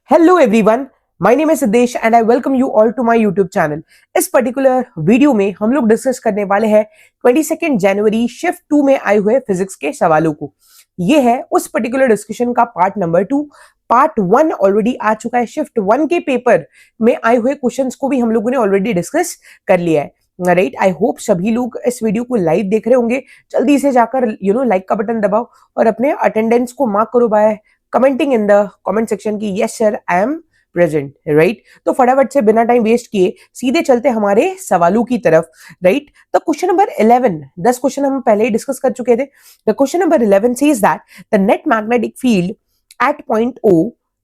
Hello everyone, my name is Siddesh and I welcome you all to my YouTube channel. इस particular video में हम लोग discuss करने वाले हैं 22 जनवरी शिफ्ट 2 में आए हुए फिजिक्स के सवालों को। ये है उस पर्टिकुलर डिस्कशन का पार्ट नंबर 2। पार्ट 1 ऑलरेडी आ चुका है। शिफ्ट 1 के पेपर में आए हुए क्वेश्चंस को भी हम लोगों ने ऑलरेडी डिस्कस कर लिया है। राइट, आई होप सभी लोग इस वीडियो को लाइव देख रहे होंगे। जल्दी से जाकर लाइक का बटन दबाओ और अपने अटेंडेंस को मार्क करो by commenting in the comment section की yes sir I am present. Right, तो फटाफट से बिना टाइम वेस्ट किए सीधे चलते हमारे सवालों की तरफ। राइट, तो क्वेश्चन नंबर 11, 10 क्वेश्चन हम पहले ही डिस्कस कर चुके थे। The question number 11 says that the net magnetic field at point O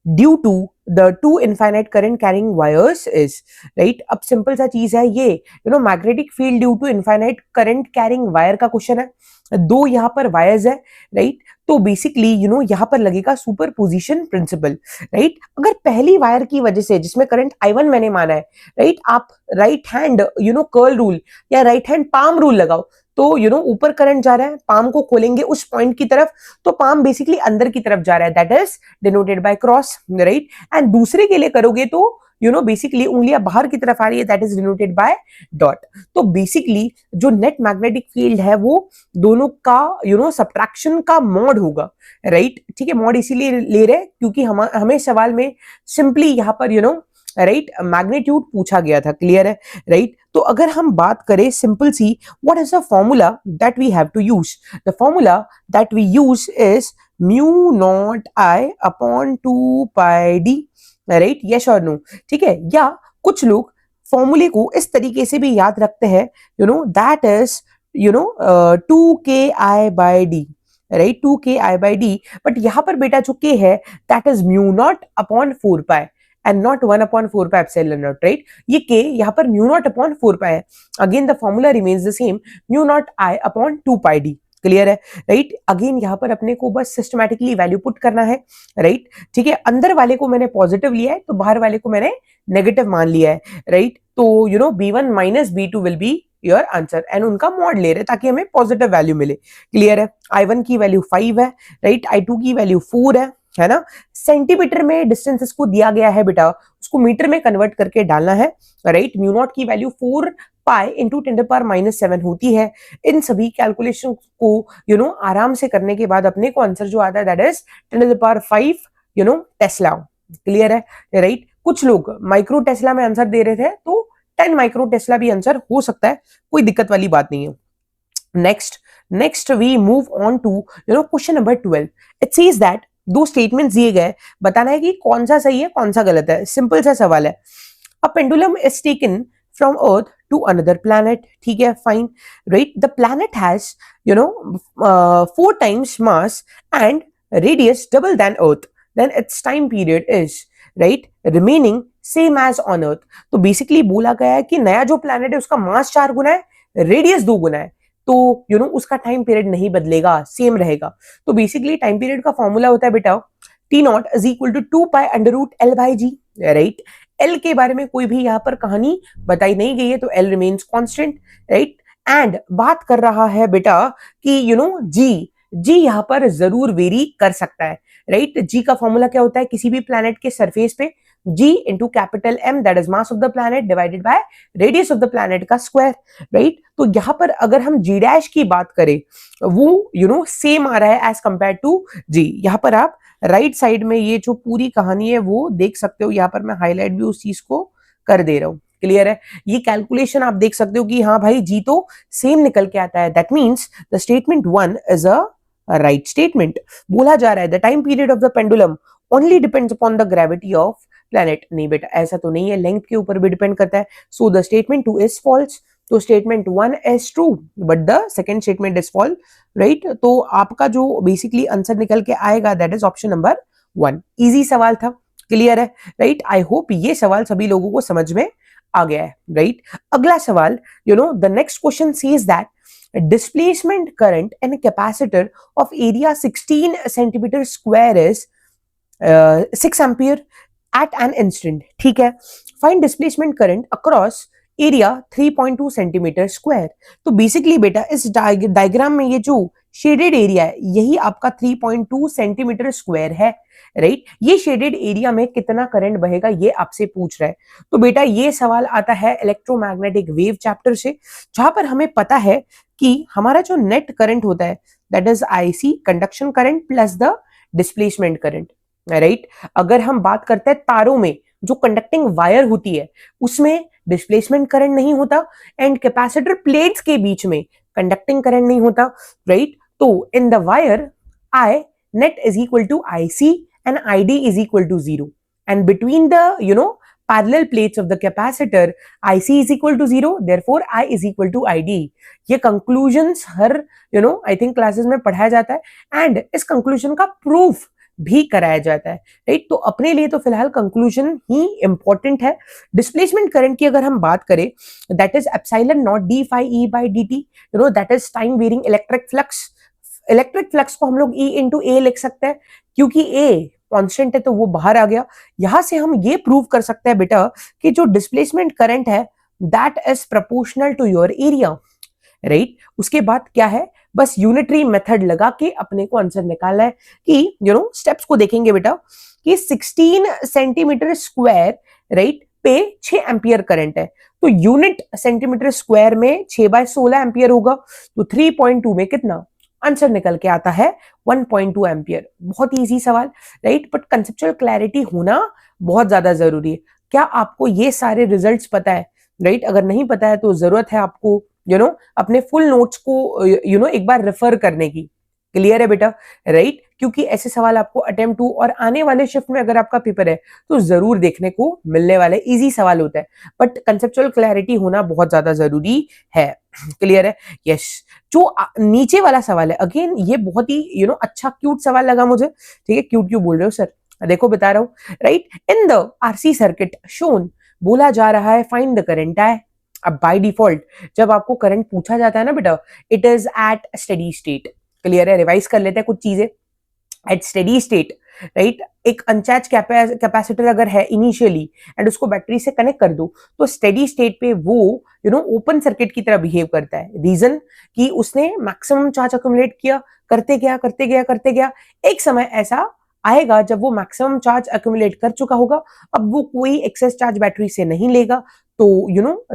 due to the two infinite current carrying wires is, right? अब सिंपल सा चीज है ये, magnetic field due to infinite current carrying wire का question है। दो यहाँ पर वायर्स है, राइट? तो बेसिकली यहाँ पर लगेगा सुपरपोजिशन प्रिंसिपल। राइट, अगर पहली वायर की वजह से जिसमें करंट I1 मैंने माना है, राइट, आप राइट हैंड कर्ल रूल या राइट हैंड पाम रूल लगाओ तो ऊपर करंट जा रहा है, पाम को खोलेंगे उस पॉइंट की तरफ तो पाम बेसिकली अंदर की तरफ जा रहा है, that is denoted by cross. Right, and दूसरे के लिए करोगे तो बेसिकली उंगलियां बाहर की तरफ आ रही है, that is denoted by dot. तो बेसिकली जो नेट मैग्नेटिक फील्ड है वो दोनों का सब्ट्रैक्शन का मॉड होगा। राइट, ठीक है, मॉड इसीलिए ले रहे क्योंकि हमें सवाल में सिंपली यहाँ पर राइट मैग्नीट्यूड पूछा गया था। क्लियर है? राइट, तो अगर हम बात करें सिंपल सी, what is the formula that we have to use? The formula that we use is mu naught I upon 2 pi d. Right, yes और नो? ठीक है, या कुछ लोग फॉर्मूले को इस तरीके से भी याद रखते हैं, that is 2ki by d. Right, 2ki by d, but यहां पर बेटा जो k है that is mu naught upon 4 pi and not 1 upon 4 pi epsilon naught, right? ये k यहाँ पर mu naught upon 4 pi है। Again the formula remains the same, mu naught I upon 2 pi d। Clear है? Right, again यहाँ पर अपने को बस सिस्टमैटिकली वैल्यू पुट करना है। राइट, ठीक है, अंदर वाले को मैंने पॉजिटिव लिया है तो बाहर वाले को मैंने नेगेटिव मान लिया है। राइट, तो b1 minus b2 will be your answer and उनका मॉड ले रहे ताकि हमें पॉजिटिव वैल्यू मिले। क्लियर है? I1 की वैल्यू 5 है, राइट, I2 की वैल्यू 4 है ना? सेंटीमीटर में डिस्टेंस इसको दिया गया है बेटा, उसको मीटर में कन्वर्ट करके डालना है। राइट, म्यू नॉट की वैल्यू 4 पाई इंटू 10⁻⁻7 होती है। इन सभी कैलकुलेशन को आराम से करने के बाद अपने को आंसर जो आता है दैट इज 10⁵ टेस्ला। क्लियर है? राइट, कुछ लोग माइक्रो टेस्ला में आंसर दे रहे थे तो 10 माइक्रो टेस्ला भी आंसर हो सकता है, कोई दिक्कत वाली बात नहीं है। Next we move on to question number 12। It says that दो स्टेटमेंट्स दिए गए, बताना है कि कौन सा सही है कौन सा गलत है। सिंपल सा सवाल है। A pendulum is taken from earth to another planet. ठीक है, fine. Right, the planet has 4 times mass and radius double then earth, then its time period is right remaining same as on earth. तो basically बोला गया है कि नया जो planet है उसका मास 4 गुना है, रेडियस 2 गुना है, तो उसका टाइम पीरियड नहीं बदलेगा, सेम रहेगा। तो बेसिकली टाइम पीरियड का फॉर्मूला होता है बेटा T naught is equal to 2 pi under root L by g. Right, L के बारे में कोई भी यहाँ पर कहानी बताई नहीं गई है तो L remains constant. Right, and बात कर रहा है बेटा कि जी यहाँ पर जरूर वेरी कर सकता है। राइट, जी का फॉर्मूला क्या होता है? किसी भी प्लैनेट के सरफेस पे g into capital M that is mass of the planet divided by radius of the planet का स्क्वायर। राइट, तो यहाँ पर अगर हम g डैश की बात करें वो सेम आ रहा है एज कंपेयर टू g। यहाँ पर आप राइट साइड में ये जो पूरी कहानी है वो देख सकते हो, यहाँ पर मैं हाईलाइट भी उस चीज को कर दे रहा हूँ। क्लियर है? ये कैलकुलेशन आप देख सकते हो कि हाँ भाई जी तो सेम निकल के आता है। That means the statement 1 is a right statement. बोला जा रहा है the time period of the pendulum only depends upon the gravity of planet. नहीं बेटा, ऐसा तो नहीं है, लेंथ के ऊपर भी डिपेंड करता है। So the statement 2 is false. तो statement 1 is true but the second statement is false. Right, तो आपका जो बेसिकली आंसर निकल के आएगा that is option number 1। Easy सवाल था। क्लियर है? राइट, आई होप ये सवाल सभी लोगों को समझ में आ गया है। राइट, अगला सवाल the next question says that displacement current in a capacitor of area 16 centimeter square is 6 ampere at an instant। ठीक है, find displacement current across area 3.2 centimetre square. तो बेसिकली बेटा इस डायग्राम में ये जो शेडेड एरिया है, यही आपका 3.2 सेंटीमीटर स्क्वायर है, राइट। ये शेडेड एरिया में कितना करंट बहेगा ये आपसे पूछ रहा है। तो बेटा ये सवाल आता है इलेक्ट्रोमैग्नेटिक वेव चैप्टर से, जहां पर हमें पता है कि हमारा जो नेट करंट होता है that is IC, conduction current plus the displacement current, right. अगर हम बात करते हैं तारों में, जो कंडक्टिंग वायर होती है उसमें डिस्प्लेसमेंट करंट नहीं होता, एंड कैपेसिटर प्लेट्स के बीच में कंडक्टिंग करंट नहीं होता, राइट। तो in the wire I net is equal to IC and ID is equal to 0, and between the parallel plates of the capacitor IC is equal to 0, therefore I is equal to ID. ये conclusions her I think classes में पढ़ाया जाता है, and इस conclusion का proof भी कराया जाता है, राइट। तो अपने लिए तो फिलहाल कंक्लूजन ही इंपॉर्टेंट है। डिस्प्लेसमेंट करंट की अगर हम बात करें, that is epsilon naught d phi E by d t, that is time varying electric flux. Electric flux को हम लोग E इंटू ए लिख सकते हैं, क्योंकि A कांस्टेंट है तो वो बाहर आ गया। यहां से हम ये प्रूव कर सकते हैं बेटा कि जो डिस्प्लेसमेंट करंट है that is proportional to your area, right. उसके बाद क्या है, बस यूनिटरी मेथड लगा के अपने को आंसर निकालना है कि स्टेप्स को देखेंगे बेटा कि 16 सेंटीमीटर स्क्वायर, राइट, पे 6 एम्पियर करंट है, तो यूनिट सेंटीमीटर स्क्वायर में 6/16 एम्पियर होगा, तो 3.2 में कितना आंसर निकल के आता है 1.2 एम्पियर। बहुत इजी सवाल, राइट, बट कंसेप्चुअल क्लैरिटी होना बहुत ज्यादा जरूरी है। क्या आपको ये सारे रिजल्ट्स पता है, राइट? अगर नहीं पता है तो जरूरत है आपको अपने फुल नोट्स को एक बार रेफर करने की। क्लियर है बेटा, राइट? क्योंकि ऐसे सवाल आपको अटेम्प्ट 2 और आने वाले शिफ्ट में अगर आपका पेपर है तो जरूर देखने को मिलने वाले इजी सवाल होता है, बट कंसेप्चुअल क्लैरिटी होना बहुत ज्यादा जरूरी है। क्लियर है? यस। जो नीचे वाला सवाल है, अगेन ये बहुत ही अच्छा क्यूट सवाल लगा मुझे। ठीक है, क्यूट क्यों बोल रहे हो सर? देखो बता रहा हूं, right? In the RC circuit shown, बोला जा रहा है फाइंड द करंट आई। अब बाय डिफॉल्ट जब आपको करंट पूछा जाता है ना बेटा, it is at steady state. Clear है? रिवाइज कर लेते हैं कुछ चीजें। एट स्टेडी स्टेट, राइट, एक अनचार्ज कैपेसिटर अगर है इनिशियली एंड उसको बैटरी से कनेक्ट कर दो तो स्टेडी स्टेट पे वो ओपन सर्किट की तरह बिहेव करता है। रीजन कि उसने मैक्सिमम चार्ज अक्यूमुलेट किया, करते गया। एक समय ऐसा आएगा जब वो मैक्सिमम चार्ज अक्यूमुलेट कर चुका होगा, अब वो कोई एक्सेस चार्ज बैटरी से नहीं लेगा, तो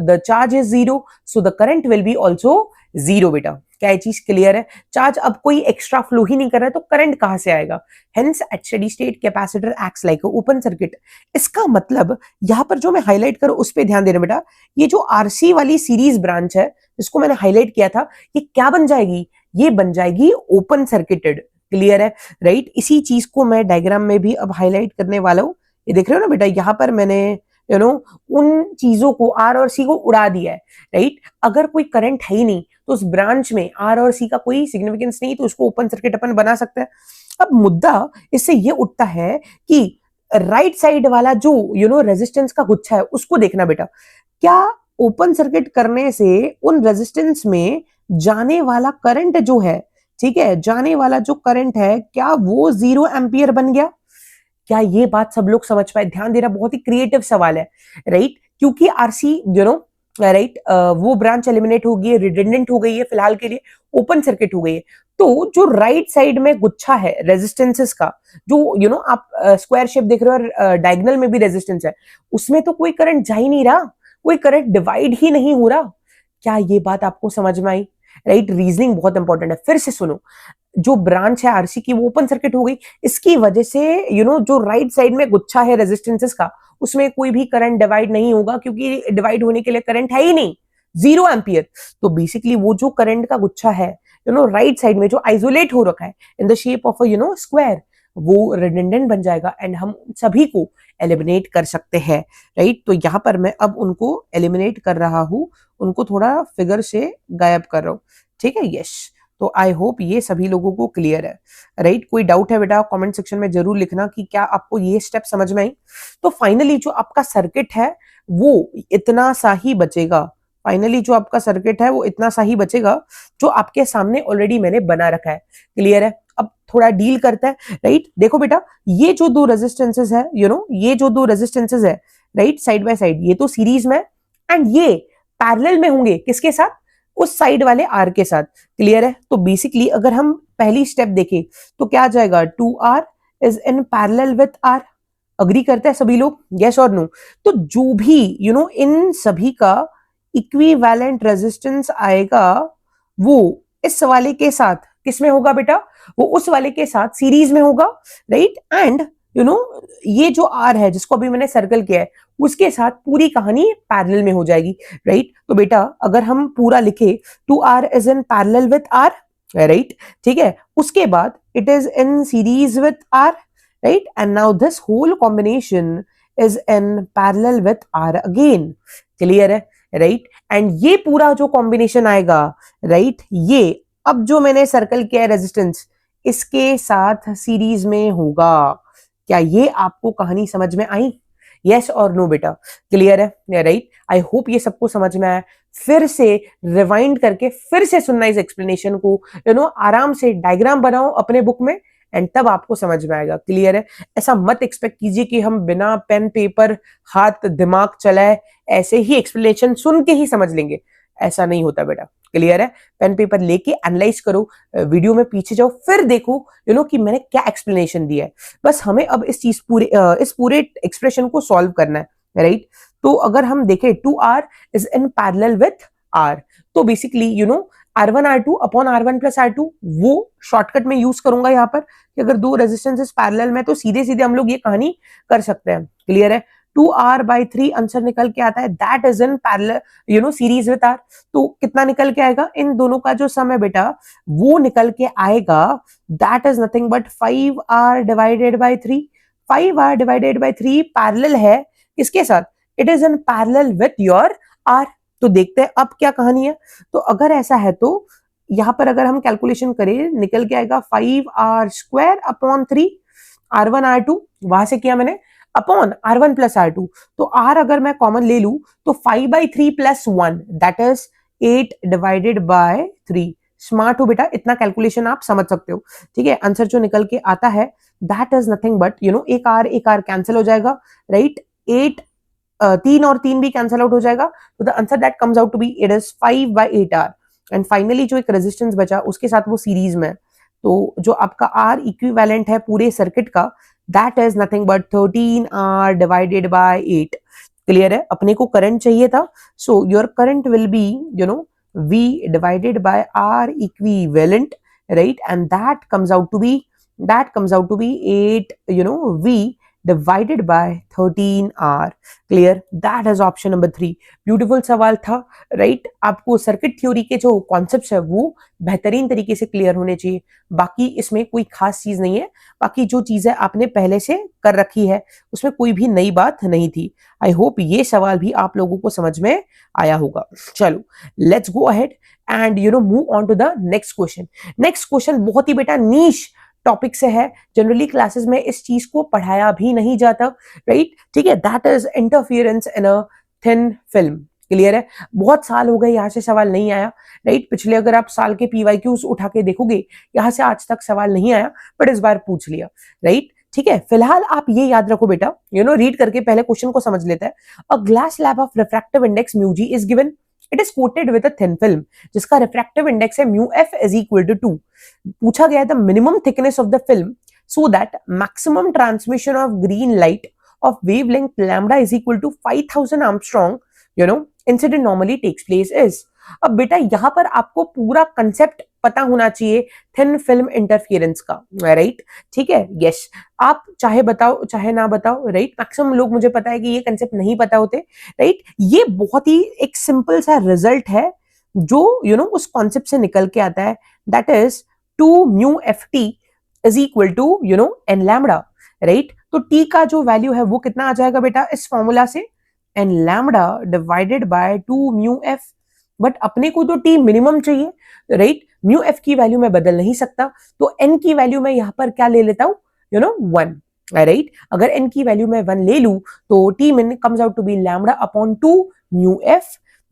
the charge is zero, so the current will B also zero. बेटा क्या ये चीज क्लियर है? चार्ज अब कोई एक्स्ट्रा फ्लो ही नहीं कर रहा है तो करंट कहां से आएगा? Hence at steady state capacitor acts like a open circuit. इसका मतलब यहां पर जो मैं हाईलाइट करूं उस पे ध्यान देना बेटा। ये जो आरसी वाली सीरीज ब्रांच है जिसको मैंने हाईलाइट किया था, ये क्या बन जाएगी? ये बन जाएगी ओपन सर्किटेड। क्लियर है? राइट? इसी चीज को मैं डायग्राम में भी अब हाईलाइट करने वाला हूं। ये देख रहे हो ना बेटा, यहां पर मैंने उन चीजों को आर और सी को उड़ा दिया है, राइट? अगर कोई करंट है ही नहीं तो उस ब्रांच में आर और सी का कोई सिग्निफिकेंस नहीं, तो उसको ओपन सर्किट अपन बना सकते हैं। अब मुद्दा इससे ये उठता है कि राइट साइड वाला जो रेजिस्टेंस का गुच्छा है उसको देखना बेटा। क्या ओपन सर्किट करने से उन रेजिस्टेंस में जाने वाला करंट जो है, ठीक है, जाने वाला जो करंट है, क्या वो 0 एम्पियर बन गया? क्या ये बात सब लोग समझ पाए? ध्यान देना, बहुत ही क्रिएटिव सवाल है, राइट? क्योंकि आरसी राइट वो ब्रांच एलिमिनेट हो गई है, रिडंडेंट हो गई है, फिलहाल के लिए ओपन सर्किट हो गई है। तो जो राइट साइड में गुच्छा है रेजिस्टेंसेस का, जो आप स्क्वायर शेप देख रहे हो और डायगोनल में भी रेजिस्टेंस है, उसमें तो कोई करंट जा ही नहीं रहा, कोई करंट डिवाइड ही नहीं हो रहा। क्या ये बात आपको समझ में आई? राइट? रीजनिंग बहुत इंपॉर्टेंट है। फिर से सुनो, जो ब्रांच है आरसी की वो ओपन सर्किट हो गई, इसकी वजह से जो राइट साइड में गुच्छा है रेजिस्टेंसेस का, उसमें कोई भी करंट डिवाइड नहीं होगा, क्योंकि डिवाइड होने के लिए करंट है ही नहीं, 0 एम्पियर। तो बेसिकली वो जो करंट का गुच्छा है राइट साइड में जो आइसोलेट हो रखा है in the shape of a square, वो रिडंडेंट बन जाएगा एंड हम सभी को एलिमिनेट कर सकते हैं, राइट? तो यहां पर मैं अब उनको एलिमिनेट कर रहा हूं, उनको थोड़ा फिगर से गायब कर रहा हूं। ठीक है? यस। तो आई होप ये सभी लोगों को क्लियर है, राइट? कोई डाउट है बेटा कमेंट सेक्शन में जरूर लिखना कि क्या आपको ये स्टेप समझ में आई। तो फाइनली जो आपका सर्किट है वो इतना सा ही बचेगा। फाइनली जो आपका सर्किट है वो इतना सा ही बचेगा, जो आपके सामने ऑलरेडी मैंने बना रखा है। क्लियर है? अब थोड़ा डील करता है, राइट? देखो बेटा, ये जो दो रेजिस्टेंसेस है, ये जो दो रेजिस्टेंसेस है, राइट, साइड बाय साइड, ये तो सीरीज में एंड ये पैरेलल में होंगे किसके साथ? उस साइड वाले आर के साथ। क्लियर है? तो बेसिकली अगर हम पहली स्टेप देखें तो क्या आ जाएगा, 2r is in parallel with r। Agree करते हैं सभी लोग, यस और नो? तो जो भी इन सभी का इक्विवेलेंट रेजिस्टेंस आएगा वो इस वाले के साथ किस में होगा बेटा, वो उस वाले के साथ सीरीज में होगा, राइट? एंड ये जो आर है जिसको अभी मैंने सर्कल किया है उसके साथ पूरी कहानी पैरेलल में हो जाएगी, राइट? तो बेटा अगर हम पूरा लिखे 2r is in parallel with r, right? ठीक है, उसके बाद it is in series with r, right? And now this whole combination is in parallel with R again. Clear है? Right? And ये पूरा जो combination आएगा, right? ये अब जो मैंने सर्कल किया है रेजिस्टेंस इसके साथ सीरीज में होगा। क्या ये आपको कहानी समझ में आई? यस और नो बेटा? क्लियर है? राइट? आई होप ये सबको समझ में आया। फिर से रिवाइंड करके फिर से सुनना इस एक्सप्लेनेशन को, आराम से डायग्राम बनाओ अपने बुक में एंड तब आपको समझ में आएगा। क्लियर है? ऐसा मत एक्सपेक्ट कीजिए कि हम बिना पेन पेपर हाथ दिमाग चलाए ऐसे ही एक्सप्लेनेशन सुन के ही समझ लेंगे, ऐसा नहीं होता बेटा। क्लियर है? पेन पेपर लेके एनालाइज करो, वीडियो में पीछे जाओ, फिर देखो कि मैंने क्या एक्सप्लेनेशन दिया है। बस हमें अब इस पूरे एक्सप्रेशन को सॉल्व करना है, राइट? तो अगर हम देखें 2r is in parallel with r, तो basically R1 R2 upon R1 plus R2 वो शॉर्टकट में यूज करूंगा यहाँ पर कि अगर दो रेजिस्टेंसेस पैरेलल में तो सीधे सीधे हम लोग ये कहानी कर सकते हैं। क्लियर है? 2r/3 आंसर निकल के आता है, that is in parallel series with r। तो कितना निकल के आएगा? इन दोनों का जो सम है बेटा वो निकल के आएगा, that is nothing but 5r divided by 3। 5r divided by 3 parallel है किसके साथ? It is in parallel with your r। तो देखते हैं अब क्या कहानी है। तो अगर ऐसा है तो यहां पर अगर हम कैलकुलेशन करें निकल के आएगा 5r² अपॉन 3, R1 R2 वहां से किया मैंने अपॉन R1 प्लस R2। तो R अगर मैं कॉमन ले लूं तो 5/3 plus 1 that is 8 divided by 3। Smart हो बेटा, इतना कैलकुलेशन आप समझ सकते हो। ठीक है, आंसर जो निकल के आता है दैट इज नथिंग बट एक R कैंसिल हो जाएगा, राइट? 8 3 और 3 भी कैंसिल आउट हो जाएगा। तो the answer that comes out to be it is 5/8r। And finally जो एक रेजिस्टेंस बचा उसके साथ वो सीरीज में, तो जो आपका R इक्विवेलेंट है पूरे सर्किट का that is nothing but 13r divided by 8। Clear है? अपने को करंट चाहिए था, so your current will be V divided by R equivalent, right? And that comes out to be 8 V divided by 13r। Clear? That is option number 3। Beautiful सवाल था, right? आपको circuit theory के जो concepts है वो बेहतरीन तरीके से क्लियर होने चाहिए। बाकी इसमें कोई खास चीज नहीं है, बाकी जो चीजें आपने पहले से कर रखी है उसमें कोई भी नई बात नहीं थी। आई होप ये सवाल भी आप लोगों को समझ में आया होगा। चलो let's go ahead and move on to the next question. Next question बहुत ही बेटा नीश टॉपिक से है, जनरली क्लासेस में इस चीज को पढ़ाया भी नहीं जाता, राइट? ठीक है, that is interference in a thin film. Clear है? बहुत साल हो गए यहाँ से सवाल नहीं आया, राइट? पिछले अगर आप साल के PYQs उठा के देखोगे यहाँ से आज तक सवाल नहीं आया, बट इस बार पूछ लिया, राइट? ठीक है, फिलहाल आप ये याद रखो बेटा, रीड करके पहले क्वेश्चन को समझ लेते हैं। A glass slab of refractive index μg is given, it is coated with a thin film जिसका रिफ्रैक्टिव इंडेक्स है μf इज इक्वल टू 2। पूछा गया है the minimum thickness of the film so that maximum transmission of green light of wavelength lambda is equal to 5000 angstrom incident normally takes place is. अब बेटा यहां पर आपको पूरा कंसेप्ट पता होना चाहिए थिन फिल्म इंटरफियरेंस का, राइट? ठीक है, यस। आप चाहे बताओ चाहे ना बताओ, राइट? मैक्सिमम लोग मुझे पता है कि ये कंसेप्ट नहीं पता होते, राइट? ये बहुत ही एक सिंपल सा रिजल्ट है जो उस कॉन्सेप्ट से निकल के आता है, that is 2μft is equal to n lambda, right? तो t का जो वैल्यू है वो कितना आ जाएगा बेटा इस फॉर्मूला से, n lambda divided by 2μf। But अपने को तो t मिनिमम चाहिए, राइट? μf की वैल्यू मैं बदल नहीं सकता, तो n की वैल्यू मैं यहां पर क्या ले लेता हूं 1, राइट? अगर n की वैल्यू मैं 1 ले लूं तो t min comes out to be lambda upon 2μf,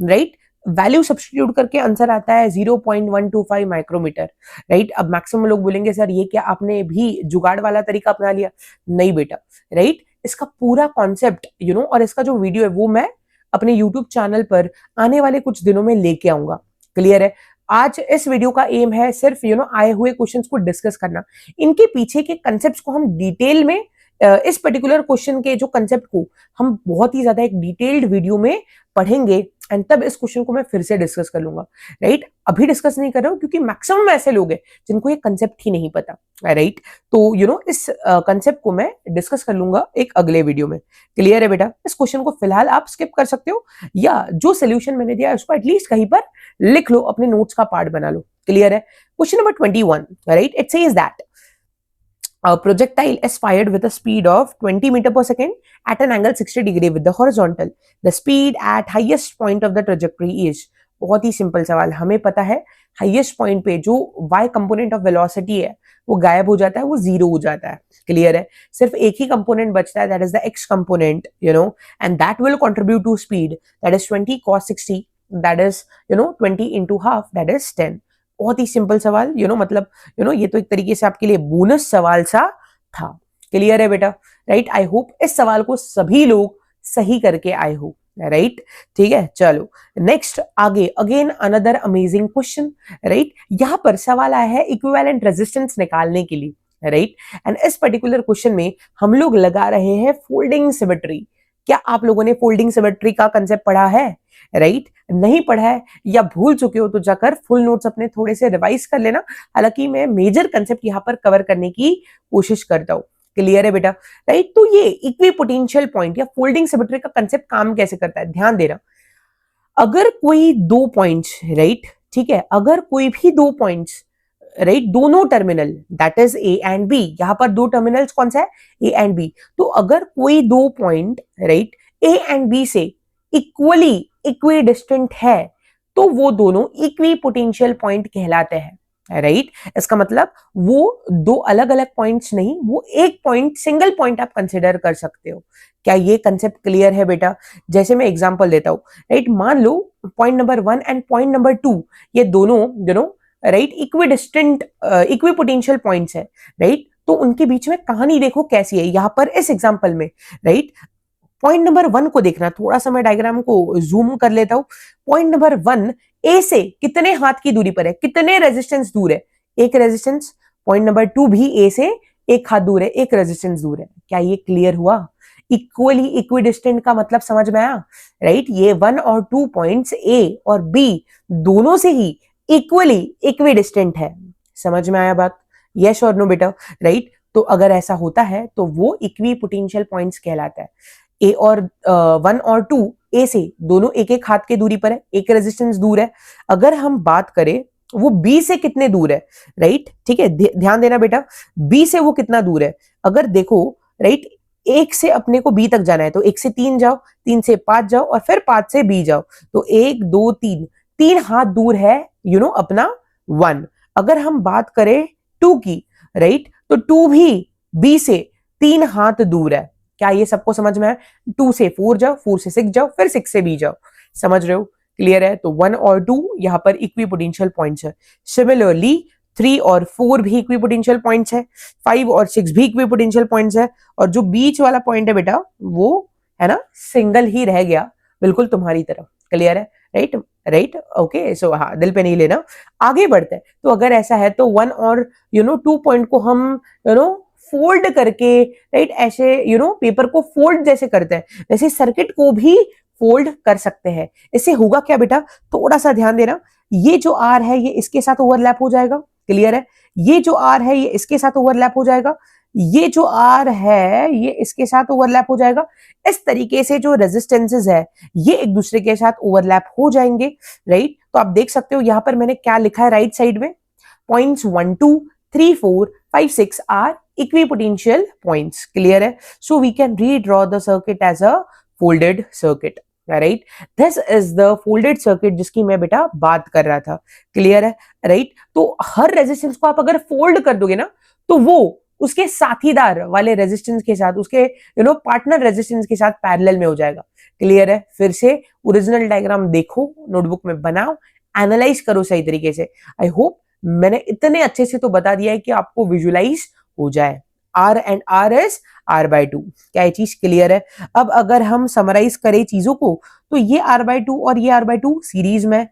right? Value substitute करके आंसर आता है 0.125 माइक्रोमीटर, राइट? अब मैक्सिमम लोग बोलेंगे सर ये क्या आपने भी जुगाड़ वाला तरीका अपना लिया? नहीं बेटा, राइट? इसका पूरा कॉन्सेप्ट और इसका जो वीडियो है वो मैं अपने YouTube चैनल पर आने वाले कुछ दिनों में लेके आऊंगा। क्लियर है? आज इस वीडियो का एम है सिर्फ आए हुए क्वेश्चंस को डिस्कस करना, इनके पीछे के कंसेप्ट को हम डिटेल में इस पर्टिकुलर क्वेश्चन के जो कंसेप्ट को हम बहुत ही ज्यादा एक डिटेल्ड वीडियो में पढ़ेंगे एंड तब इस क्वेश्चन को मैं फिर से डिस्कस कर लूंगा, राइट? अभी डिस्कस नहीं कर रहा हूं क्योंकि मैक्सिमम ऐसे लोग हैं जिनको ये कंसेप्ट ही नहीं पता, राइट? तो इस कंसेप्ट को मैं डिस्कस कर लूंगा एक अगले वीडियो में। क्लियर है बेटा? इस क्वेश्चन को फिलहाल आप स्किप कर सकते हो या जो सोल्यूशन मैंने दिया है उसको एटलीस्ट कहीं पर लिख लो, अपने नोट्स का पार्ट बना लो। क्लियर है? Question number 21, right? It says that a projectile is fired with a speed of 20 meter per second at an angle 60 degree with the horizontal. The speed at highest point of the trajectory is. बहुत ही simple सवाल, हमें पता है highest point पे जो y component of velocity है वो गायब हो जाता है, वो जीरो हो जाता है। क्लियर है? सिर्फ एक ही कंपोनेंट बचता है, that is the x component, and that will contribute to speed, that is 20 cos 60, that is 20 into half, that is 10। बहुत ही सिंपल सवाल, मतलब ये तो एक तरीके से आपके लिए बोनस सवाल सा था। क्लियर है बेटा? राइट? आई होप इस सवाल को सभी लोग सही करके आए हो, राइट? ठीक है, चलो नेक्स्ट आगे, again another amazing question, right? यहां पर सवाल आया है इक्विवेलेंट रेजिस्टेंस निकालने के लिए, राइट? एंड इस पर्टिकुलर क्वेश्चन में हम लोग लगा रहे हैं फोल्डिंग सिमेट्री। क्या आप लोगों ने फोल्डिंग सिमेट्री का कंसेप्ट पढ़ा है? राइट? नहीं पढ़ा है या भूल चुके हो तो जाकर फुल नोट्स अपने थोड़े से रिवाइज कर लेना। हालांकि मैं मेजर कंसेप्ट यहां पर कवर करने की कोशिश करता हूं। क्लियर है बेटा? राइट? तो ये इक्विपोटेंशियल पॉइंट या फोल्डिंग सिमेट्री का कंसेप्ट काम कैसे करता है, ध्यान देना। अगर कोई दो पॉइंट्स, राइट, ठीक है, अगर कोई भी दो पॉइंट्स, राइट, दोनों terminal that is A and B, यहां पर दो टर्मिनल्स कौन सा है, ए एंड बी, तो अगर कोई दो point, right, A and B से इक्वली इक्वी डिस्टेंट है तो वो दोनों इक्वी पोटेंशियल पॉइंट कहलाते हैं, राइट? इसका मतलब वो दो अलग अलग पॉइंट्स नहीं, वो एक पॉइंट, सिंगल पॉइंट आप कंसिडर कर सकते हो। क्या ये कंसेप्ट क्लियर है बेटा? जैसे मैं एग्जांपल देता हूं, राइट? मान लो point number 1 and point number 2 ये दोनों right equidistant equipotential points है, राइट? तो उनके बीच में कहानी देखो कैसी है यहां पर इस एग्जांपल में, राइट? पॉइंट नंबर 1 को देखना, थोड़ा सा मैं डायग्राम को जूम कर लेता हूं। पॉइंट नंबर 1 ए से कितने हाथ की दूरी पर है, कितने रेजिस्टेंस दूर है, एक रेजिस्टेंस। पॉइंट नंबर 2 भी ए से एक हाथ दूर है, एक रेजिस्टेंस दूर है। क्या ये क्लियर हुआ? इक्वली इक्विडिस्टेंट का मतलब समझ में आया, राइट? ये 1 और 2 पॉइंट्स ए और बी दोनों से ही इक्वली इक्विडिस्टेंट है। समझ में आया बात? यस और नो बेटा? राइट? तो अगर ऐसा होता है तो वो इक्वी पोटेंशियल पॉइंट्स कहलाता है। ए और 1 और 2 ए से दोनों एक एक हाथ की दूरी पर है, एक रेजिस्टेंस दूर है। अगर हम बात करें वो बी से कितने दूर है, राइट? ठीक है, ध्यान देना बेटा, बी से वो कितना दूर है। अगर देखो, राइट, एक से अपने को बी तक जाना है तो एक से 3 जाओ, 3 से 5 जाओ और फिर 5 से बी जाओ, तो 1 2 3 हाथ दूर है अपना 1। अगर हम बात करें 2 की, राइट, तो 2 भी बी से 3 हाथ दूर है। क्या ये सबको समझ में है? 2 से 4 जाओ, 4 से 6 जाओ, फिर 6 से बी जाओ। समझ रहे हो? क्लियर है? तो 1 और 2 यहां पर इक्वी पोटेंशियल पॉइंट्स है। सिमिलरली 3 और 4 भी इक्वी पोटेंशियल पॉइंट्स है, 5 और 6 भी इक्वी पोटेंशियल पॉइंट्स है, और जो बीच वाला पॉइंट है बेटा वो है ना सिंगल ही रह गया, बिल्कुल तुम्हारी तरफ। क्लियर है? राइट? राइट? ओके, सो हाँ, दिल पे नहीं लेना, आगे बढ़ते हैं। तो अगर ऐसा है तो 1 और 2 पॉइंट को हम फोल्ड करके, राइट, ऐसे पेपर को फोल्ड जैसे करते हैं वैसे सर्किट को भी फोल्ड कर सकते हैं। इससे होगा क्या बेटा, थोड़ा सा ध्यान देना, ये जो आर है ये इसके साथ ओवरलैप हो जाएगा। क्लियर है? ये जो आर है ये इसके साथ ओवरलैप हो जाएगा, ये जो आर है ये इसके साथ ओवरलैप हो जाएगा। इस तरीके से जो रेजिस्टेंसेस है ये एक दूसरे के साथ ओवरलैप हो जाएंगे, राइट? तो आप देख सकते हो यहां पर मैंने क्या लिखा है राइट साइड में, points 1 2 3 4 5 6 are equipotential points. Clear है? So we can redraw the circuit as a folded circuit. Right? This is the folded circuit जिसकी मैं बेटा बात कर रहा था। क्लियर है? राइट? तो हर रेजिस्टेंस को आप अगर फोल्ड कर दोगे ना तो वो उसके साथीदार वाले रेजिस्टेंस के साथ, उसके पार्टनर रेजिस्टेंस के साथ पैरेलल में हो जाएगा। क्लियर है? फिर से ओरिजिनल डायग्राम देखो, नोटबुक में बनाओ, एनालाइज करो सही तरीके से। आई होप मैंने इतने अच्छे से तो बता दिया है कि आपको विजुलाइज हो जाए। R and R is R/2। क्या ये चीज क्लियर है? अब अगर हम समराइज करें चीजों को तो ये R/2 और ये R/2 सीरीज में,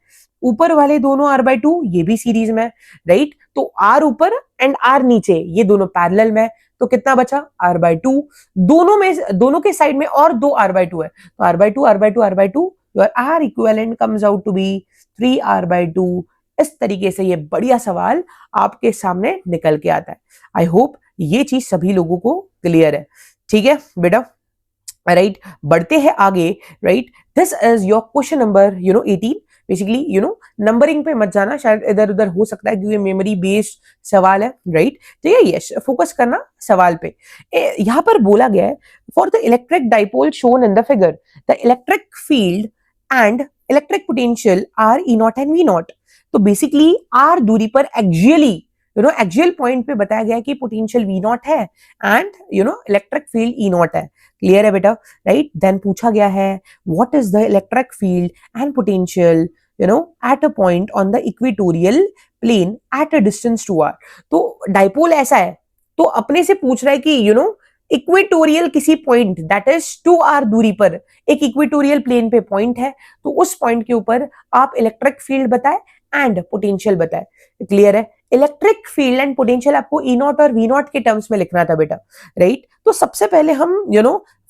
ऊपर वाले दोनों r/2 ये भी सीरीज में, राइट। तो r ऊपर एंड r नीचे ये दोनों पैरेलल में, तो कितना बचा r/2। दोनों के साइड में और दो r/2 है, तो r/2 your r equivalent comes out to be 3r/2। इस तरीके से ये बढ़िया सवाल आपके सामने निकल के आता है। आई होप ये चीज सभी लोगों को क्लियर है, ठीक है बेटा, राइट। बढ़ते हैं आगे, right. This is your question number 18। Basically numbering पे मत जाना, शायद इधर उधर हो सकता है क्योंकि मेमोरी बेस्ड सवाल है, राइट। ठीक है, यस, फोकस करना सवाल पे। यहां पर बोला गया है for the electric dipole shown in the figure the electric field and electric potential are E0 and V0। तो बेसिकली आर दूरी पर एक्सियल पॉइंट पे बताया गया है कि पोटेंशियल V0 है एंड इलेक्ट्रिक फील्ड E0 है। क्लियर है बेटा, राइट। देन पूछा गया है what is the electric field and potential at a point on the equatorial plane at a distance to r। तो डाइपोल ऐसा है, तो अपने से पूछ रहा है कि इक्वेटोरियल किसी पॉइंट दैट इज 2r दूरी पर एक इक्वेटोरियल प्लेन पे पॉइंट है, तो उस पॉइंट के ऊपर आप इलेक्ट्रिक फील्ड बताए एंड पोटेंशियल बताए। क्लियर है, इलेक्ट्रिक फील्ड एंड पोटेंशियल आपको E0 और V0 के टर्म्स में लिखना था बेटा, राइट। तो सबसे पहले हम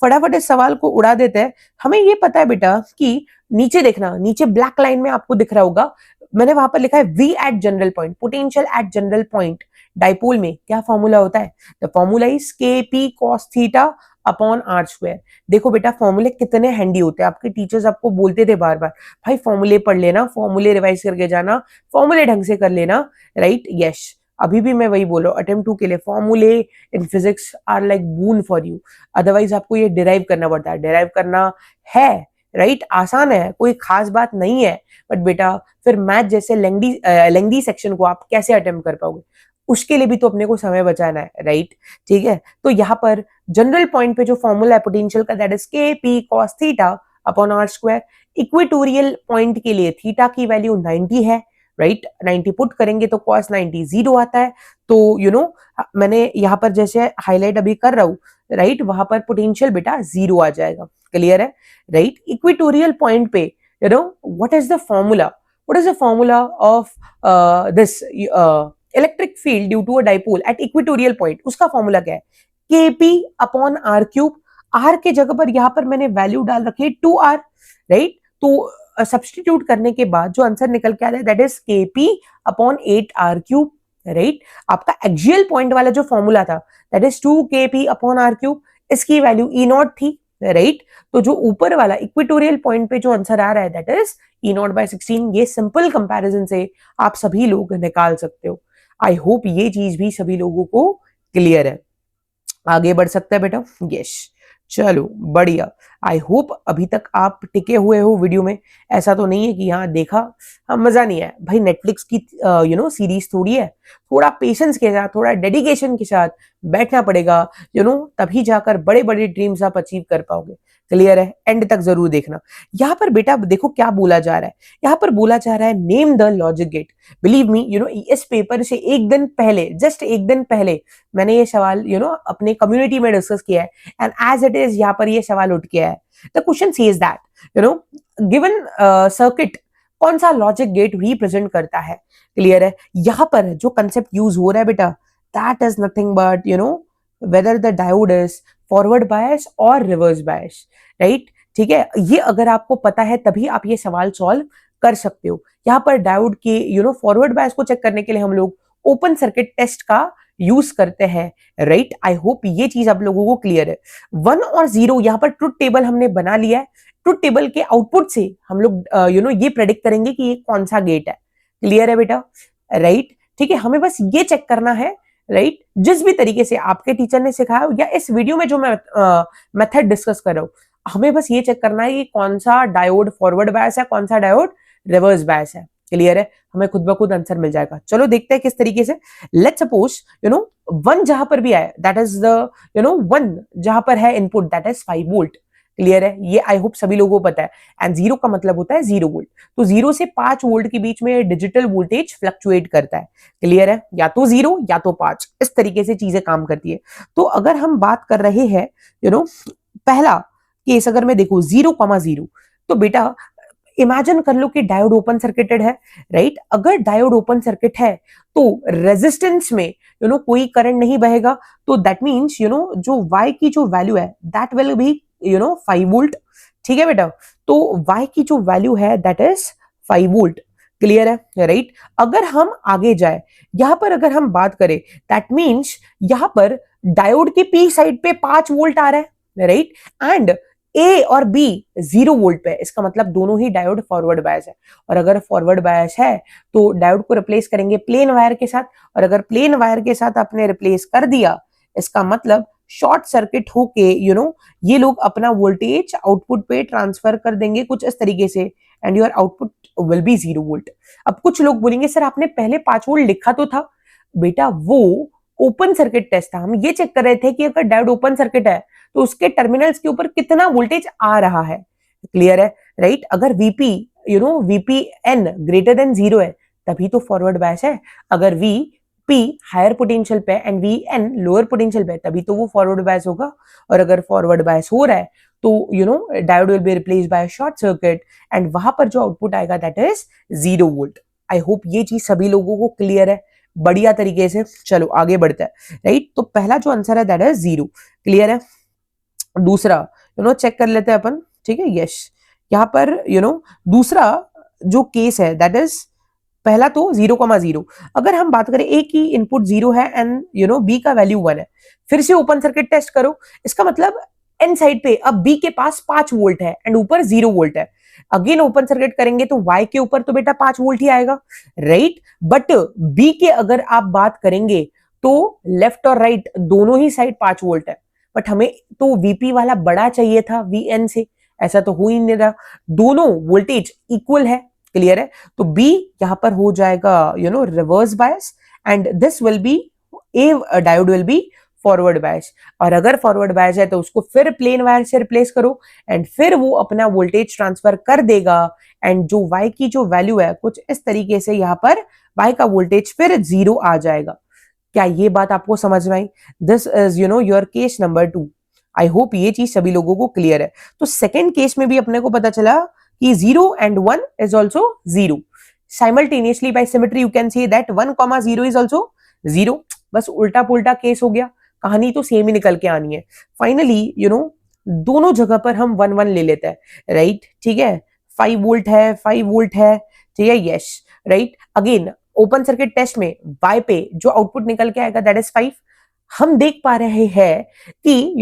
फटाफट इस सवाल को उड़ा देते हैं। हमें ये पता है बेटा कि नीचे देखना, नीचे ब्लैक लाइन में आपको दिख रहा होगा, मैंने वहां पर लिखा है V at general point, potential at general point. Dipole में क्या फॉर्मूला होता है? The formula is KP cos theta upon r²। देखो बेटा फॉर्मूले कितने हैंडी होते हैं, आपके टीचर्स आपको बोलते थे बार बार, भाई फॉर्मूले पढ़ लेना, फॉर्मूले रिवाइज करके जाना, फॉर्मूले ढंग से कर लेना, राइट। यस, अभी भी मैं वही बोल रहा हूँ, अटेम्प्ट 2 के लिए फॉर्मूले in physics are like boon for you. Otherwise आपको ये डिराइव करना पड़ता है, डिराइव करना है, राइट, आसान है, कोई खास बात नहीं है, बट बेटा फिर मैथ जैसे लेंदी सेक्शन को आप कैसे अटेम्प्ट कर पाओगे? उसके लिए भी तो अपने को समय बचाना है, राइट। ठीक है, तो यहाँ पर जनरल पॉइंट पे जो फॉर्मूला है पोटेंशियल का that is KP cos theta upon r²। Equatorial point के लिए थीटा की वैल्यू 90 है, राइट। 90 पुट करेंगे तो cos 90 0 आता है। तो मैंने यहाँ पर जैसे हाईलाइट अभी कर रहा हूँ, राइट, वहां पर पोटेंशियल बेटा 0 आ जाएगा। क्लियर है, राइट। इक्वेटोरियल पॉइंट पे what is the formula of this electric field due to a dipole at equatorial point? उसका फॉर्मूला क्या है? KP upon r³। r के जगह पर यहां पर मैंने वैल्यू डाल रखी है 2r, राइट। तो सब्स्टिट्यूट करने के बाद जो आंसर निकल के आ रहा है that is KP upon 8r³, right. आपका एक्सियल पॉइंट वाला जो फॉर्मूला था that is 2KP upon r³, इसकी वैल्यू E0 थी, राइट। तो जो ऊपर वाला इक्वेटोरियल पॉइंट पे जो आंसर आ रहा है दैट इज E0/16। ये सिंपल कंपैरिजन से आप सभी लोग निकाल सकते हो। आई होप ये चीज भी सभी लोगों को क्लियर है। आगे बढ़ सकता है बेटा, यस, चलो बढ़िया। आई होप अभी तक आप टिके हुए हो वीडियो में, ऐसा तो नहीं है कि यहाँ देखा मजा नहीं है। भाई नेटफ्लिक्स की सीरीज थोड़ी है, थोड़ा पेशेंस के साथ, थोड़ा डेडिकेशन के साथ बैठना पड़ेगा, तभी जाकर बड़े बड़े ड्रीम्स आप अचीव कर पाओगे। क्लियर है, एंड तक जरूर देखना। यहाँ पर बेटा देखो क्या बोला जा रहा है, यहाँ पर बोला जा रहा है name the logic gate. Believe me इस पेपर से एक दिन पहले, जस्ट एक दिन पहले मैंने ये सवाल अपने कम्युनिटी में डिस्कस किया है, एंड एज इट इज यहाँ पर ये सवाल उठ गया है। The question says that given circuit कौन सा लॉजिक गेट रिप्रेजेंट करता है? क्लियर है, यहाँ पर जो कंसेप्ट यूज हो रहा है बेटा that is nothing but whether the diode is forward bias और reverse bias, राइट। ठीक है, ये अगर आपको पता है तभी आप ये सवाल सॉल्व कर सकते हो। यहाँ पर डायोड के फॉरवर्ड बायस को चेक करने के लिए हम लोग ओपन सर्किट टेस्ट का यूज करते हैं, राइट। आई होप ये चीज आप लोगों को क्लियर है। 1 और 0 यहाँ पर ट्रुथ टेबल हमने बना लिया है। ट्रुथ टेबल के आउटपुट से हम लोग ये प्रेडिक्ट करेंगे कि ये कौन सा गेट है। क्लियर है बेटा, राइट। ठीक है, हमें बस ये चेक करना है, राइट, जिस भी तरीके से आपके टीचर ने सिखाया या इस वीडियो में जो मैं मेथड डिस्कस कर रहा हूं, हमें बस ये चेक करना है कि कौन सा डायोड फॉरवर्ड बायस है, कौन सा डायोड रिवर्स बायस है। क्लियर है, हमें खुद ब खुद आंसर मिल जाएगा। चलो देखते हैं किस तरीके से। लेट्स सपोज 1 जहां पर भी आए दैट इज द 1 जहां पर है input that is 5 volt. Clear है, ये आई होप सभी लोगों को पता है। एंड 0 का मतलब होता है 0 वोल्ट। तो 0 से 5 वोल्ट के बीच में डिजिटल वोल्टेज फ्लक्चुएट करता है। क्लियर है, या तो 0 या तो 5, इस तरीके से चीजें काम करती है। तो अगर हम बात कर रहे हैं पहला केस अगर मैं देखूं 0,0, तो बेटा इमेजिन कर लो कि डायोड ओपन सर्किटेड है, राइट? अगर डायोड ओपन सर्किट है तो रेजिस्टेंस में कोई करंट नहीं बहेगा, तो दैट मीन्स जो Y की जो वैल्यू है दैट विल बी 5 वोल्ट। ठीक है बेटा, तो Y की जो वैल्यू है दैट इज 5 वोल्ट। क्लियर है, राइट? अगर हम आगे जाए, यहां पर अगर हम बात करें, दैट मीन्स यहां पर डायोड की पी साइड पे 5 वोल्ट आ रहा है, राइट? एंड ए और बी 0 वोल्ट पे, इसका मतलब दोनों ही डायोड फॉरवर्ड बायस है। और अगर फॉरवर्ड बायस है तो डायोड को रिप्लेस करेंगे प्लेन वायर के साथ, और अगर प्लेन वायर के साथ आपने रिप्लेस कर दिया, इसका मतलब शॉर्ट सर्किट होके ये लोग अपना वोल्टेज आउटपुट पे ट्रांसफर कर देंगे कुछ इस तरीके से, and your output will be 0 volt. अब कुछ लोग बोलेंगे सर आपने पहले 5 वोल्ट लिखा तो था। बेटा वो ओपन सर्किट टेस्ट था, हम ये चेक कर रहे थे कि अगर डायोड ओपन सर्किट है तो उसके टर्मिनल्स के ऊपर कितना वोल्टेज आ रहा है। क्लियर है, राइट? अगर वीपी वीपीएन ग्रेटर देन 0 है तभी तो फॉरवर्ड बायस है। अगर वीपी हायर पोटेंशियल पे एंड वीएन लोअर पोटेंशियल पे तभी तो वो फॉरवर्ड बायस होगा। और अगर फॉरवर्ड बायस हो रहा है तो diode will be replaced by short circuit, and वहां पर जो आउटपुट आएगा that is 0 volt. I hope ये चीज सभी लोगों को क्लियर है बढ़िया तरीके से। चलो आगे बढ़ते हैं, राइट? तो पहला जो आंसर है दैट इज 0। क्लियर है? दूसरा चेक कर लेते हैं अपन। ठीक है, यस। यहाँ पर दूसरा जो केस है दैट इज, पहला तो 0,0। अगर हम बात करें ए की इनपुट 0 है एंड बी का वैल्यू 1 है, फिर से ओपन सर्किट टेस्ट करो। इसका मतलब एन साइड पे अब बी के पास 5 वोल्ट है एंड ऊपर 0 वोल्ट है। अगेन ओपन सर्किट करेंगे तो वाई के ऊपर तो बेटा 5 वोल्ट ही आएगा, राइट? बट बी के अगर आप बात करेंगे तो लेफ्ट और राइट दोनों ही साइड 5 वोल्ट है, बट हमें तो वीपी वाला बड़ा चाहिए था वीएन से, ऐसा तो हो ही नहीं रहा। दोनों वोल्टेज इक्वल है। क्लियर है? तो बी यहां पर हो जाएगा reverse bias, and this will be A diode will be forward bias. और अगर फॉरवर्ड बायस है तो उसको फिर प्लेन वायर से रिप्लेस करो, एंड फिर वो अपना वोल्टेज ट्रांसफर कर देगा, एंड जो Y की जो वैल्यू है कुछ इस तरीके से यहाँ पर Y का वोल्टेज फिर 0 आ जाएगा। क्या ये बात आपको समझ में आई? This is your case number 2। I hope ये चीज सभी लोगों को क्लियर है। तो सेकेंड केस में भी अपने को पता चला कि 0 and 1 is also 0. Simultaneously by symmetry you can say that 1,0 is also 0. बस उल्टा पुल्टा केस हो गया, कहानी तो सेम ही निकल के आनी है। फाइनली दोनों जगह पर हम 1 1 ले लेते हैं, राइट? ठीक है, 5 वोल्ट है, 5 वोल्ट है, ठीक है, yes, right? Again open circuit test में वाई पे जो आउटपुट निकल के आएगा दैट इज 5। हम देख पा रहे हैं कि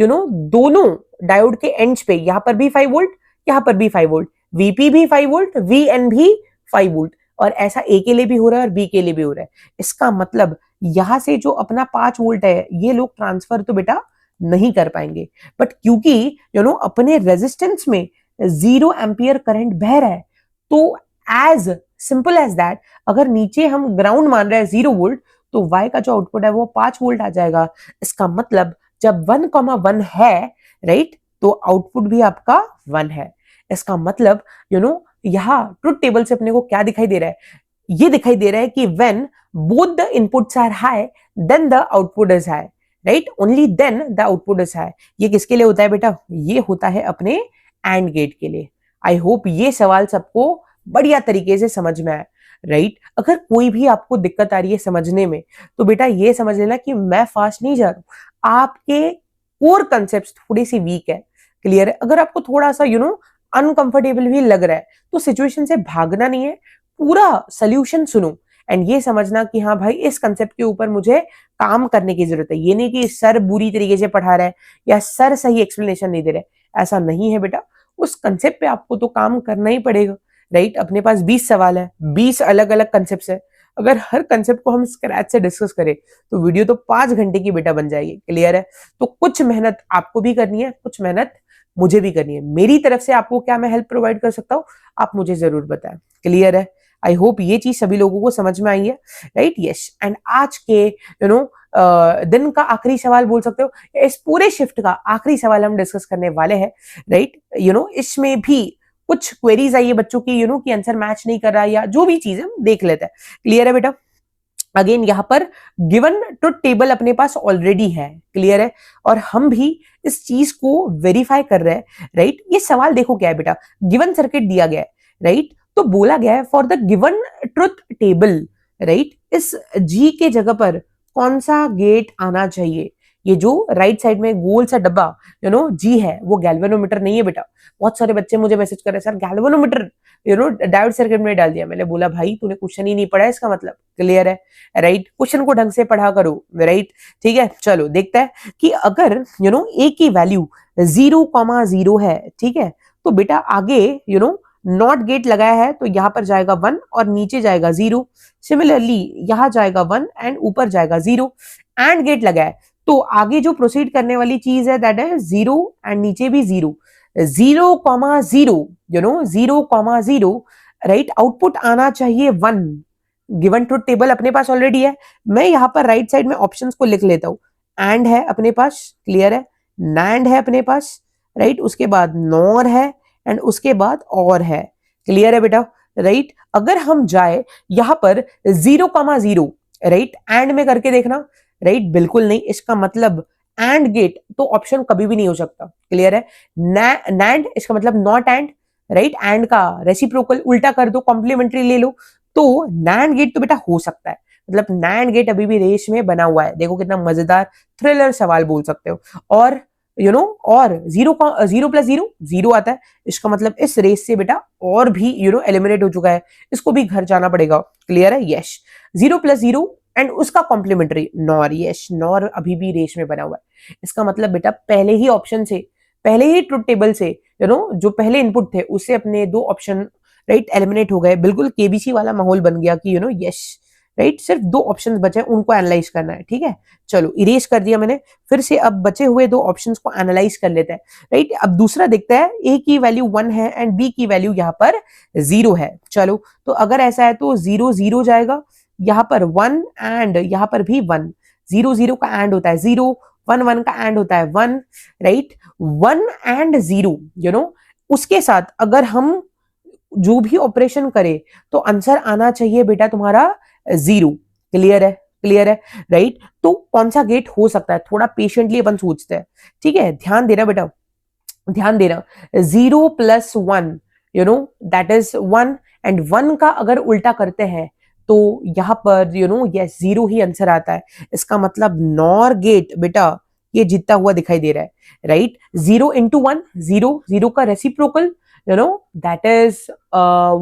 दोनों डायोड के एंड्स पे यहां पर भी 5 वोल्ट, यहां पर भी 5 वोल्ट, वीपी भी 5 वोल्ट, वीएन भी 5 वोल्ट, और ऐसा ए के लिए भी हो रहा है और बी के लिए भी हो रहा है। इसका मतलब यहां से जो अपना 5 वोल्ट है ये लोग ट्रांसफर तो बेटा नहीं कर पाएंगे, बट क्योंकि अपने रेजिस्टेंस में 0 एम्पियर करंट बह रहा है, तो एज सिंपल एज दैट अगर नीचे हम ग्राउंड मान रहे हैं 0 वोल्ट, तो Y का जो आउटपुट है वो 5 वोल्ट आ जाएगा। इसका मतलब जब 1,1 है, राइट, तो आउटपुट भी आपका 1 है। इसका मतलब यहां ट्रुथ टेबल से अपने को क्या दिखाई दे रहा है? ये दिखाई दे रहा है कि when both the inputs are high then the output is high, right? Only then the output is high. ये किसके लिए होता है बेटा? ये होता है अपने एंड गेट के लिए। आई होप ये सवाल सबको बढ़िया तरीके से समझ में आया, राइट? अगर कोई भी आपको दिक्कत आ रही है समझने में, तो बेटा ये समझ लेना कि मैं फास्ट नहीं जा रहा हूं, आपके कोर कंसेप्ट थोड़ी सी वीक है। क्लियर है? अगर आपको थोड़ा सा अनकंफर्टेबल भी लग रहा है तो सिचुएशन से भागना नहीं है, पूरा सोल्यूशन सुनो एंड ये समझना कि हाँ भाई इस कंसेप्ट के ऊपर मुझे काम करने की जरूरत है। ये नहीं कि सर बुरी तरीके से पढ़ा रहा है या सर सही एक्सप्लेनेशन नहीं दे रहा है, ऐसा नहीं है बेटा। उस कंसेप्ट पे आपको तो काम करना ही पड़ेगा, राइट? अपने पास 20 सवाल है, 20 अलग अलग कंसेप्ट है। अगर हर कंसेप्ट को हम स्क्रैच से डिस्कस करें तो वीडियो तो 5 घंटे की बेटा बन जाएगी। क्लियर है? तो कुछ मेहनत आपको भी करनी है, कुछ मेहनत मुझे भी करनी है। मेरी तरफ से आपको क्या मैं हेल्प प्रोवाइड कर सकता हूँ आप मुझे जरूर बताएं। क्लियर है? आई होप ये चीज सभी लोगों को समझ में आई है, राइट? यस। एंड आज के दिन का आखिरी सवाल बोल सकते हो, इस पूरे शिफ्ट का आखिरी सवाल हम डिस्कस करने वाले हैं, राइट? इसमें भी कुछ क्वेरीज आई है बच्चों की कि आंसर मैच नहीं कर रहा या जो भी चीज है देख लेते हैं। क्लियर है बेटा? अगेन यहाँ पर गिवन ट्रुथ टेबल अपने पास ऑलरेडी है। क्लियर है? और हम भी इस चीज को वेरीफाई कर रहे हैं, राइट? ये सवाल देखो क्या है बेटा, गिवन सर्किट दिया गया है, राइट। तो बोला गया है for the given truth table, right, इस जी के जगह पर कौन सा गेट आना चाहिए। ये जो राइट साइड में गोल सा डब्बा जी है वो गैल्वेनोमीटर नहीं है बेटा। बहुत सारे बच्चे मुझे मैसेज कर रहे हैं सर गैल्वेनोमीटर डायोड सर्किट में डाल दिया। मैंने बोला भाई तूने क्वेश्चन ही नहीं पढ़ा है, इसका मतलब क्लियर है, राइट। क्वेश्चन को ढंग से पढ़ा करो, राइट, ठीक है। चलो देखते हैं कि अगर ए की वैल्यू 0,0 है, ठीक है, तो बेटा आगे नॉट गेट लगाया है तो यहां पर जाएगा 1 और नीचे जाएगा 0। सिमिलरली यहां जाएगा 1 एंड ऊपर जाएगा 0। एंड गेट लगा है तो आगे जो प्रोसीड करने वाली चीज है दैट है 0 एंड नीचे भी 0। 0,0 0,0, राइट, आउटपुट आना चाहिए 1। गिवन ट्रुथ टेबल अपने पास ऑलरेडी है। मैं यहां पर राइट साइड में ऑप्शंस को लिख लेता हूं। एंड है अपने पास, क्लियर है, नैंड है अपने पास, राइट, उसके बाद नॉर है एंड उसके बाद और है, क्लियर है बेटा, राइट। अगर हम जाए यहां पर 0,0, राइट, एंड में करके देखना, राइट, बिल्कुल नहीं। इसका मतलब एंड गेट तो ऑप्शन कभी भी नहीं हो सकता, क्लियर है। नैंड इसका मतलब नॉट एंड, राइट, एंड का रेसिप्रोकल उल्टा कर दो, कॉम्प्लीमेंट्री ले लो, तो नैंड गेट तो बेटा हो सकता है। मतलब नैंड गेट अभी भी रेस में बना हुआ है। देखो कितना मजेदार थ्रिलर सवाल बोल सकते हो। और और 0 प्लस 0 0 आता है, इसका मतलब इस रेस से बेटा और भी एलिमिनेट हो चुका है, इसको भी घर जाना पड़ेगा, क्लियर है, यस। 0 प्लस 0 एंड उसका कॉम्प्लीमेंट्री नॉर, यस, नॉर अभी भी रेस में बना हुआ है। इसका मतलब बेटा पहले ही ऑप्शन से, पहले ही ट्रुथ टेबल से जो पहले इनपुट थे उससे अपने 2 ऑप्शन, राइट, एलिमिनेट हो गए। बिल्कुल केबीसी वाला माहौल बन गया कि यस, राइट, सिर्फ 2 ऑप्शंस बचे उनको एनालाइज करना है, ठीक है। चलो इरेज कर दिया मैंने, फिर से अब बचे हुए 2 ऑप्शंस को एनालाइज कर लेते हैं, राइट। अब दूसरा देखते हैं, ए की वैल्यू 1 है एंड बी की वैल्यू यहाँ पर 0 है। चलो तो अगर ऐसा है तो 0 0 जाएगा, यहाँ पर 1 एंड यहाँ पर भी 1। 0 0 का एंड होता है 0, 1 1 का एंड होता है 1, राइट। 1 एंड 0 उसके साथ अगर हम जो भी ऑपरेशन करे तो आंसर आना चाहिए बेटा तुम्हारा 0, क्लियर है, क्लियर है, राइट। तो कौन सा गेट हो सकता है, थोड़ा पेशेंटली अपन सोचते हैं, ठीक है। ध्यान देना बेटा, ध्यान देना। 0 प्लस 1 दैट इज 1 एंड 1 का अगर उल्टा करते हैं तो यहां पर यस 0 ही आंसर आता है। इसका मतलब नॉर गेट बेटा ये जीतता हुआ दिखाई दे रहा है, राइट। 0 इंटू 1 0, 0 का रेसिप्रोकल दैट इज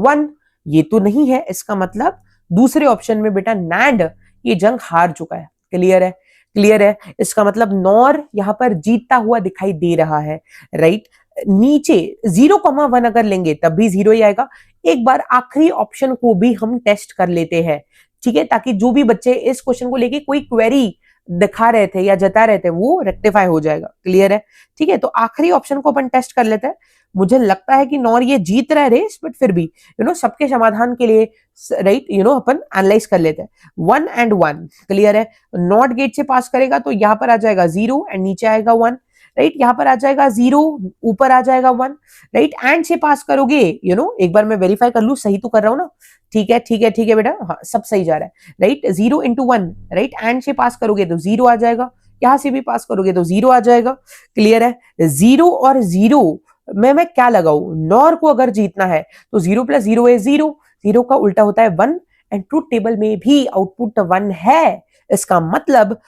1, ये तो नहीं है। इसका मतलब दूसरे ऑप्शन में बेटा नैंड ये जंग हार चुका है, क्लियर है, क्लियर है। इसका मतलब नॉर यहां पर जीतता हुआ दिखाई दे रहा है, राइट। नीचे 0,1 अगर लेंगे तब भी 0 ही आएगा। एक बार आखिरी ऑप्शन को भी हम टेस्ट कर लेते हैं, ठीक है, ताकि जो भी बच्चे इस क्वेश्चन को लेके कोई क्वेरी दिखा रहे थे या जता रहे थे वो रेक्टिफाई हो जाएगा, क्लियर है, ठीक है। तो आखिरी ऑप्शन को अपन टेस्ट कर लेते हैं। मुझे लगता है कि नॉर ये जीत रहा है रेस, बट फिर भी सबके समाधान के लिए, राइट, अपन एनालाइज कर लेते हैं। 1 एंड 1, क्लियर है। नॉट गेट से पास करेगा तो यहां पर आ जाएगा 0 एंड नीचे आएगा 1, राइट। यहां पर आ जाएगा 0, ऊपर आ जाएगा 1, राइट। एंड से पास करोगे एक बार मैं वेरीफाई कर लूं सही तो कर रहा हूं ना, ठीक है, ठीक है, ठीक है बेटा, हाँ सब सही जा रहा है, राइट। 0 इंटू 1, राइट, एंड से पास करोगे तो 0 आ जाएगा, यहां से भी पास करोगे तो 0 आ जाएगा, क्लियर है। 0 और 0 मैं क्या लगाऊं, नॉर को अगर जीतना है तो 0 प्लस 0 है 0, 0 का उल्टा होता है 1 एंड ट्रुथ टेबल में भी आउटपुट 1 है। इसका मतलब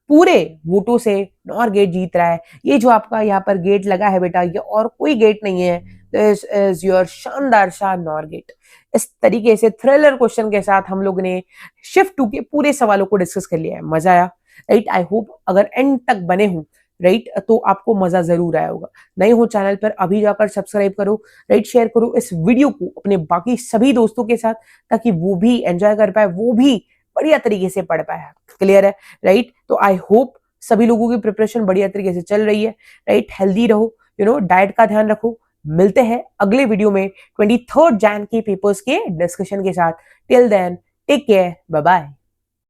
पूरे वोटों से नॉर गेट जीत रहा है। ये जो आपका यहाँ पर गेट लगा है बेटा ये और कोई गेट नहीं है, दिस इज योर शानदार शाह नॉर गेट। इस तरीके से थ्रिलर क्वेश्चन के साथ हम लोग ने शिफ्ट 2 के पूरे सवालों को डिस्कस कर लिया है। मजा आया, राइट। आई होप अगर एंड तक बने हो, राइट, तो आपको मजा जरूर आया होगा। नए हो चैनल पर अभी जाकर सब्सक्राइब करो, राइट, शेयर करो इस वीडियो को अपने बाकी सभी दोस्तों के साथ ताकि वो भी एंजॉय कर पाए, वो भी बढ़िया तरीके से पढ़ पाए, क्लियर है, राइट। तो आई होप सभी लोगों की प्रिपरेशन बढ़िया तरीके से चल रही है, राइट। हेल्दी रहो, डाइट का ध्यान रखो। मिलते हैं अगले वीडियो में 23 जैन के पेपर्स के डिस्कशन के साथ। Till then take care, bye bye.